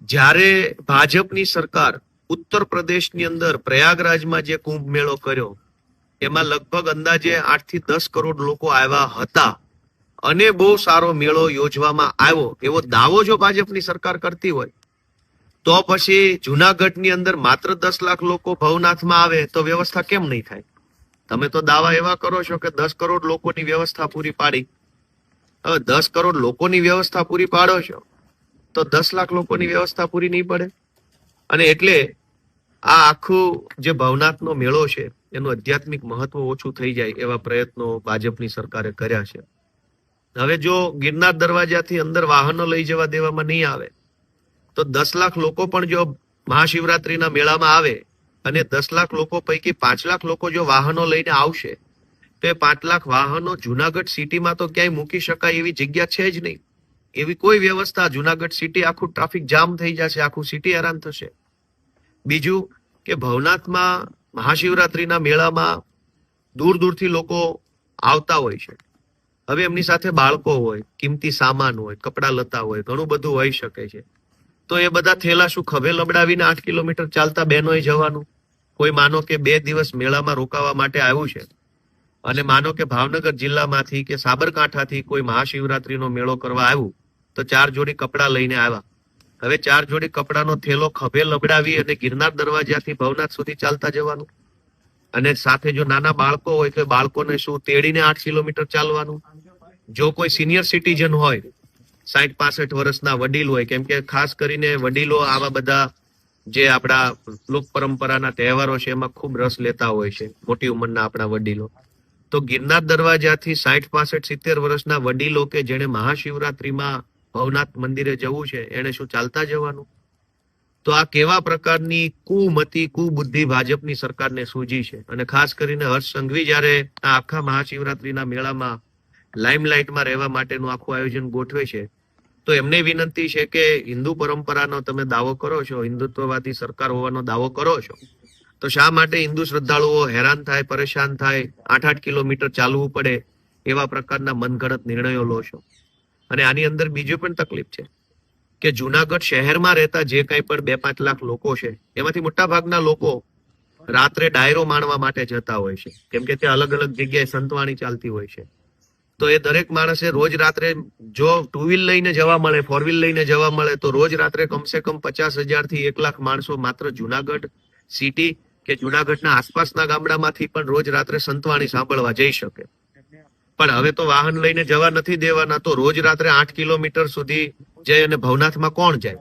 જ્યારે ભાજપની સરકાર ઉત્તર પ્રદેશની અંદર પ્રયાગરાજમાં જે કુંભ મેળો કર્યો એમાં લગભગ અંદાજે 8 થી 10 કરોડ લોકો આવ્યા હતા અને બહુ સારો મેળો યોજવામાં આવ્યો એવો દાવો જો ભાજપની સરકાર કરતી હોય તો પછી જુનાગઢની અંદર માત્ર 10 લાખ લોકો ભવનાથમાં આવે તો વ્યવસ્થા કેમ નહીં થાય? તમે તો દાવા એવા કરો છો કે 10 કરોડ લોકોની વ્યવસ્થા પૂરી પાડી. હવે 10 કરોડ લોકોની વ્યવસ્થા પૂરી પાડો છો તો 10 લાખ લોકોની વ્યવસ્થા પૂરી નહીં પડે. અને એટલે આ આખું જે ભવનાથનો મેળો છે એનું આધ્યાત્મિક મહત્વ ઓછું થઈ જાય એવા પ્રયત્નો ભાજપની સરકારે કર્યા છે. હવે જો ગિરનાર દરવાજાથી અંદર વાહનો લઈ જવા દેવામાં નહીં આવે તો 10 લાખ લોકો પણ જો મહાશિવરાત્રીના મેળામાં આવે અને 10 લાખ લોકો પૈકી 5 લાખ લોકો જો વાહનો લઈને આવશે તો એ 5 લાખ વાહનો જુનાગઢ સિટીમાં તો ક્યાંય મૂકી શકાય એવી જગ્યા છે જ નહીં. એવી કોઈ વ્યવસ્થા જુનાગઢ સિટી આખું ટ્રાફિક જામ થઈ જશે, આખું સિટી હેરાન થશે. બીજું કે ભવનાથમાં મહાશિવરાત્રીના મેળામાં દૂર દૂરથી લોકો આવતા હોય છે. હવે એમની સાથે બાળકો હોય, કિંમતી સામાન હોય, કપડા લતા હોય, ઘણું બધું હોઈ શકે છે. તો એ બધા થેલા શું ખભે લબડાવીને 8 કિલોમીટર ચાલતા બહેનોએ જવાનું? કોઈ માનો કે 2 દિવસ મેળામાં રોકાવા માટે આવ્યું છે અને માનો કે ભાવનગર જિલ્લામાંથી કે સાબરકાંઠાથી કોઈ મહાશિવરાત્રીનો મેળો કરવા આવ્યું તો 4 જોડી કપડા લઈને આવ્યા. હવે 4 જોડી કપડાનો થેલો ખભે લબડાવી અને ગિરનાર દરવાજાથી ભવનાથ સુધી ચાલતા જવાનું. અને સાથે જો નાના બાળકો હોય તો બાળકોને શું તેડીને 8 કિલોમીટર ચાલવાનું? જો કોઈ સિનિયર સિટીઝન હોય, 60-65 વર્ષના વડીલ હોય, કેમ કે ખાસ કરીને વડીલો આવા બધા જે આપણા લોક પરંપરાના તહેવારો છે એમાં ખૂબ રસ લેતા હોય છે, મોટી ઉંમરના આપણા વડીલો. તો ગિરનાર દરવાજાથી 60-65-70 વર્ષના વડીલો કે જેને મહાશિવરાત્રીમાં ભવનાથ મંદિરે જવું છે એને શું ચાલતા જવાનું? તો આ કેવા પ્રકારની કુમતી કુબુદ્ધિ ભાજપની સરકારને સૂજી છે. અને ખાસ કરીને હર્ષ સંઘવી જયારે આ આખા મહાશિવરાત્રીના મેળામાં લાઇમલાઇટમાં રહેવા માટેનું આખું આયોજન ગોઠવે છે તો એમને વિનંતી છે કે હિન્દુ પરંપરાનો તમે દાવો કરો છો, હિન્દુત્વવાદી સરકાર હોવાનો દાવો કરો છો, તો શા માટે હિન્દુ શ્રદ્ધાળુઓ હેરાન થાય, પરેશાન થાય, 8-8 કિલોમીટર ચાલવું પડે એવા પ્રકારના મનગઢંત નિર્ણયો લો છો? અને આની અંદર બીજું પણ તકલીફ છે કે જુનાગઢ શહેરમાં રહેતા જે કંઈ પણ 2-5 લાખ લોકો છે એમાંથી મોટા ભાગના લોકો રાત્રે ડાયરો માણવા માટે જતા હોય છે, કેમ કે ત્યાં અલગ અલગ જગ્યાએ સંતવાણી ચાલતી હોય છે. તો એ દરેક માણસે રોજ રાત્રે જો 2 વ્હીલ લઈને જવા મળે, 4 વ્હીલ લઈને જવા મળે તો રોજ રાત્રે કમસે કમ 50,000 થી 1 લાખ માણસો માત્ર જુનાગઢ સિટી કે જુનાગઢના આસપાસના ગામડામાંથી પણ રોજ રાત્રે સંતવાણી સાંભળવા જઈ શકે. પણ હવે તો વાહન લઈને જવા નથી દેવાના તો રોજ રાત્રે 8 કિલોમીટર સુધી જઈ અને ભવનાથમાં કોણ જાય?